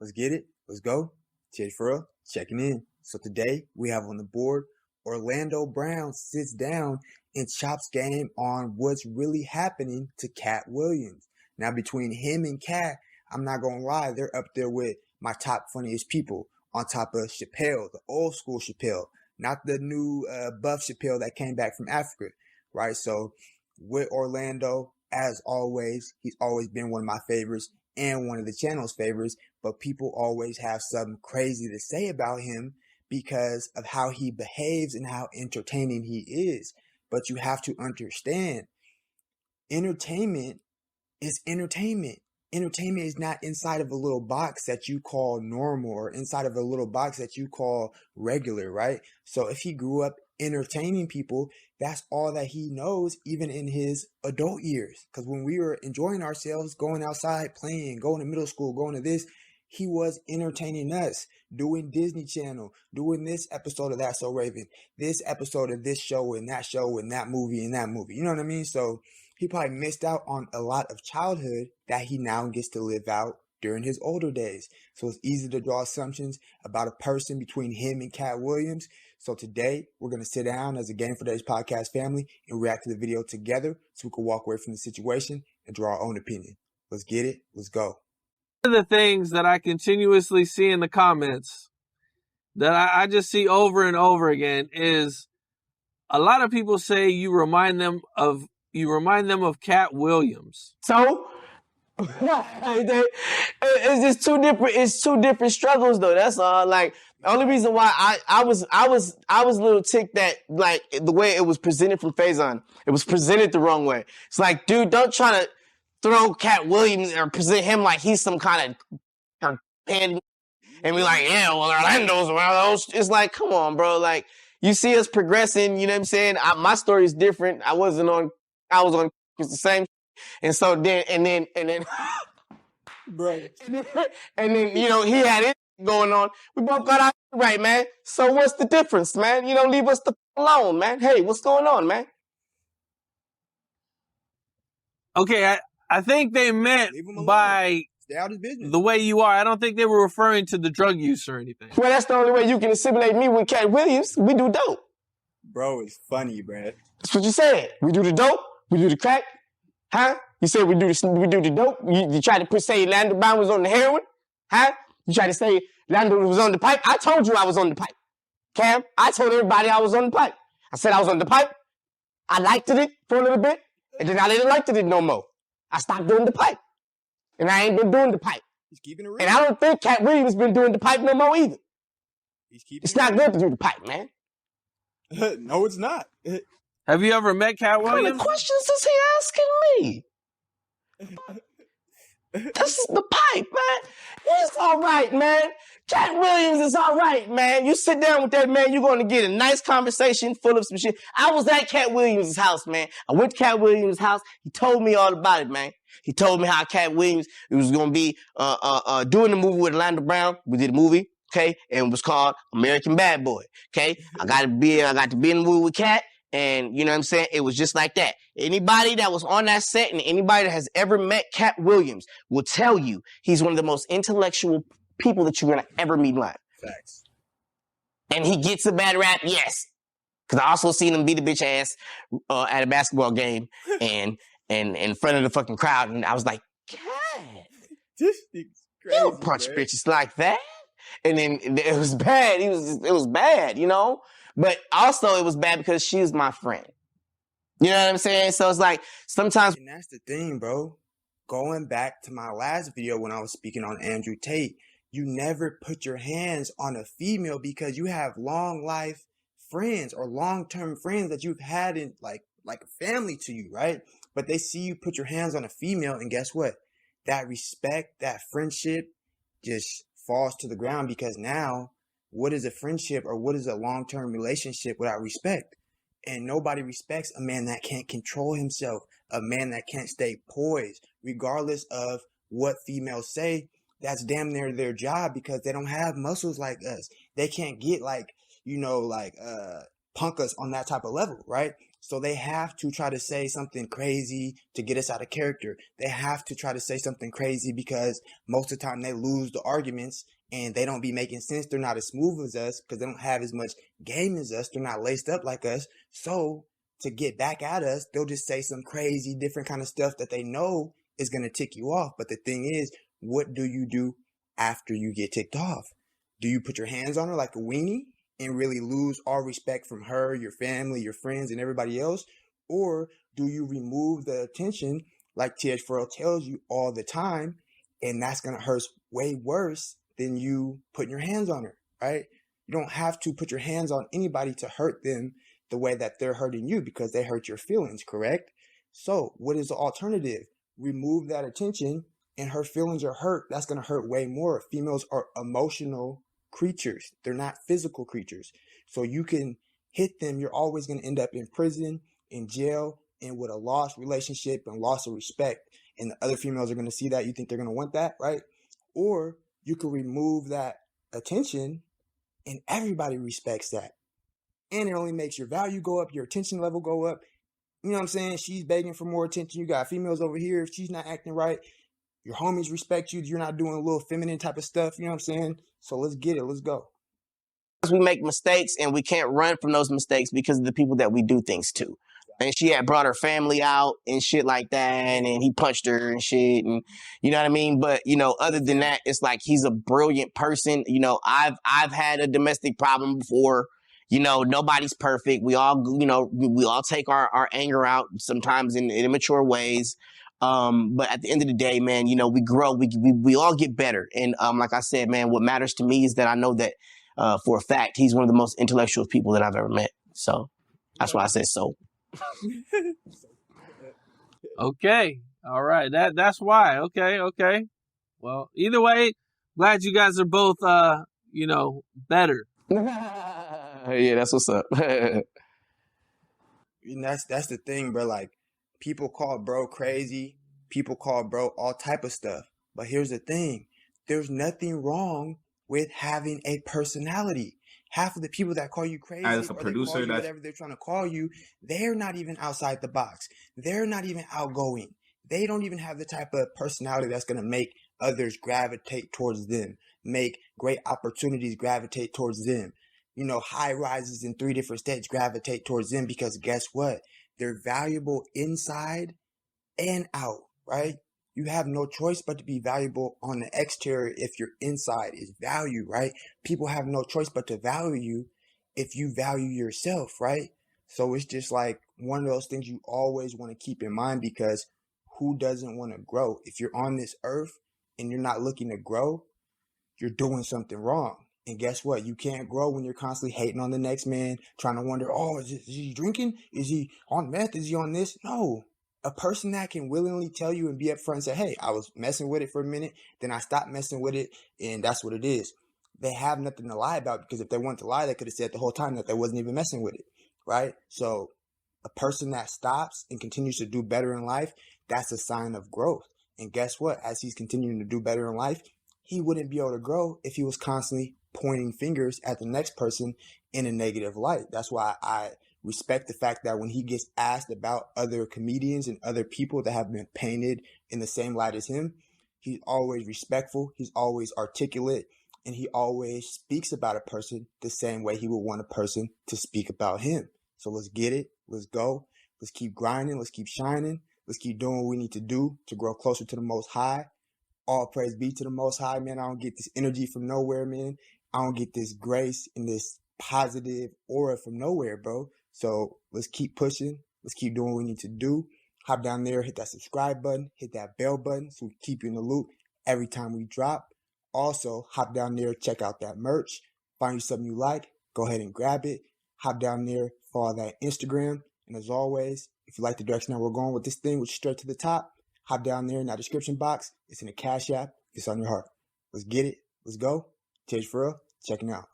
Let's get it. Let's go. Cheers for real. Checking in. So today we have on the board Orlando Brown sits down and chops game on what's really happening to Katt Williams. Now between him and Katt, I'm not gonna lie, they're up there with my top funniest people on top of Chappelle, the old school Chappelle, not the new buff Chappelle that came back from Africa, right? So with Orlando, as always, he's always been one of my favorites and one of the channel's favorites, but people always have something crazy to say about him because of how he behaves and how entertaining he is. But you have to understand, entertainment is entertainment. Entertainment is not inside of a little box that you call normal or inside of a little box that you call regular, right? So if he grew up entertaining people, that's all that he knows, even in his adult years. Because when we were enjoying ourselves, going outside, playing, going to middle school, going to this, he was entertaining us, doing Disney Channel, doing this episode of That's So Raven, this episode of this show and that movie and that movie. You know what I mean? So he probably missed out on a lot of childhood that he now gets to live out during his older days. So it's easy to draw assumptions about a person between him and Katt Williams. So today we're going to sit down as a Game for Dayz podcast family and react to the video together so we can walk away from the situation and draw our own opinion. Let's get it. Let's go. One of the things that I continuously see in the comments that I just see over and over again is a lot of people say you remind them of Katt Williams. So it's just two different struggles though. That's all. Like the only reason why I was a little ticked that like the way it was presented from Faison, it was presented the wrong way. It's like, dude, don't try to throw Katt Williams or present him like he's some kind of pen and be like, yeah, well, Orlando's one of those. It's like, come on, bro. Like you see us progressing. You know what I'm saying? My story is different. I was on it's the same. And so then, Bro. and then, you know, he had it going on. We both got our right, man. So what's the difference, man? You know, leave us alone, man. Hey, what's going on, man? Okay, I think they meant by stay out of business. The way you are. I don't think they were referring to the drug use or anything. Well, that's the only way you can assimilate me with Katt Williams. We do dope. Bro, it's funny, bro. That's what you said. We do the dope. We do the crack. Huh? You said we do the dope. You tried to say Orlando Brown was on the heroin. Huh? You tried to say Orlando was on the pipe. I told you I was on the pipe. Cam, I told everybody I was on the pipe. I said I was on the pipe. I liked it for a little bit, and then I didn't like it no more. I stopped doing the pipe. And I ain't been doing the pipe. He's keeping it real. And I don't think Katt Williams been doing the pipe no more either. It's not good to do the pipe, man. No, it's not. Have you ever met Katt What Williams? kind of questions is he asking me? This is the pipe, man. It's all right, man. Katt Williams is all right, man. You sit down with that man, you're going to get a nice conversation full of some shit. I was at Katt Williams' house, man. I went to Katt Williams' house. He told me all about it, man. He told me how Katt Williams was going to be doing the movie with Orlando Brown. We did a movie, okay, and it was called American Bad Boy, okay. I got to be in the movie with Katt. And you know what I'm saying? It was just like that. Anybody that was on that set and anybody that has ever met Katt Williams will tell you he's one of the most intellectual people that you're going to ever meet in life. Facts. And he gets a bad rap, yes. Because I also seen him beat a bitch ass at a basketball game and in front of the fucking crowd. And I was like, Katt, This thing's crazy, you don't punch man. bitches like that. And then it was bad. It was bad, you know? But also it was bad because she was my friend. You know what I'm saying? So it's like sometimes. And that's the thing, bro. Going back to my last video when I was speaking on Andrew Tate, you never put your hands on a female because you have long life friends or long-term friends that you've had in like a family to you, right? But they see you put your hands on a female and guess what? That respect, that friendship just falls to the ground because now what is a friendship or what is a long-term relationship without respect? And nobody respects a man that can't control himself, a man that can't stay poised, regardless of what females say. That's damn near their job because they don't have muscles like us. They can't get punk us on that type of level, right? So they have to try to say something crazy to get us out of character. They have to try to say something crazy because most of the time they lose the arguments and they don't be making sense. They're not as smooth as us because they don't have as much game as us. They're not laced up like us. So to get back at us, they'll just say some crazy different kind of stuff that they know is going to tick you off. But the thing is, what do you do after you get ticked off? Do you put your hands on her like a weenie and really lose all respect from her, your family, your friends, and everybody else? Or do you remove the attention like TH Fredo tells you all the time, and that's going to hurt way worse than you putting your hands on her, right? You don't have to put your hands on anybody to hurt them the way that they're hurting you because they hurt your feelings, correct? So what is the alternative? Remove that attention and her feelings are hurt. That's going to hurt way more. Females are emotional creatures. They're not physical creatures. So you can hit them. You're always going to end up in prison, in jail, and with a lost relationship and loss of respect. And the other females are going to see that. You think they're going to want that, right? Or you can remove that attention and everybody respects that. And it only makes your value go up, your attention level go up. You know what I'm saying? She's begging for more attention. You got females over here. If she's not acting right, your homies respect you. You're not doing a little feminine type of stuff. You know what I'm saying? So let's get it. Let's go. We make mistakes and we can't run from those mistakes because of the people that we do things to. And she had brought her family out and shit like that, and he punched her and shit, and you know what I mean? But, you know, other than that, it's like he's a brilliant person. You know, I've had a domestic problem before. You know, nobody's perfect. We all, you know, we all take our anger out sometimes in immature ways. But at the end of the day, man, you know, we grow, we all get better. And like I said, man, what matters to me is that I know that for a fact, he's one of the most intellectual people that I've ever met. So that's why I said so. Okay. All right. That's why. Okay. Well, either way, glad you guys are both, you know, better. Yeah, that's what's up. And that's the thing, bro. Like, people call bro crazy. People call bro all type of stuff. But here's the thing. There's nothing wrong with having a personality. Half of the people that call you crazy As a or producer, they call you that's whatever they're trying to call you, they're not even outside the box. They're not even outgoing. They don't even have the type of personality that's going to make others gravitate towards them, make great opportunities gravitate towards them. You know, high rises in 3 different states gravitate towards them because guess what? They're valuable inside and out, right? You have no choice but to be valuable on the exterior if your inside is value, right? People have no choice but to value you if you value yourself, right? So it's just like one of those things you always want to keep in mind because who doesn't want to grow? If you're on this earth and you're not looking to grow, you're doing something wrong. And guess what? You can't grow when you're constantly hating on the next man, trying to wonder, oh, is he drinking? Is he on meth? Is he on this? No. A person that can willingly tell you and be upfront and say, hey, I was messing with it for a minute, then I stopped messing with it, and that's what it is. They have nothing to lie about because if they wanted to lie, they could have said the whole time that they wasn't even messing with it, right? So a person that stops and continues to do better in life, that's a sign of growth. And guess what? As he's continuing to do better in life, he wouldn't be able to grow if he was constantly pointing fingers at the next person in a negative light. That's why I respect the fact that when he gets asked about other comedians and other people that have been painted in the same light as him, he's always respectful, he's always articulate, and he always speaks about a person the same way he would want a person to speak about him. So let's get it. Let's go. Let's keep grinding. Let's keep shining. Let's keep doing what we need to do to grow closer to the Most High. All praise be to the Most High, man. I don't get this energy from nowhere, man. I don't get this grace and this positive aura from nowhere, bro. So let's keep pushing. Let's keep doing what we need to do. Hop down there, hit that subscribe button, hit that bell button so we keep you in the loop every time we drop. Also, hop down there, check out that merch. Find you something you like, go ahead and grab it. Hop down there, follow that Instagram. And as always, if you like the direction that we're going with this thing, which is straight to the top, hop down there in that description box. It's in the Cash App. It's on your heart. Let's get it. Let's go. Dayz Fredo, checking out.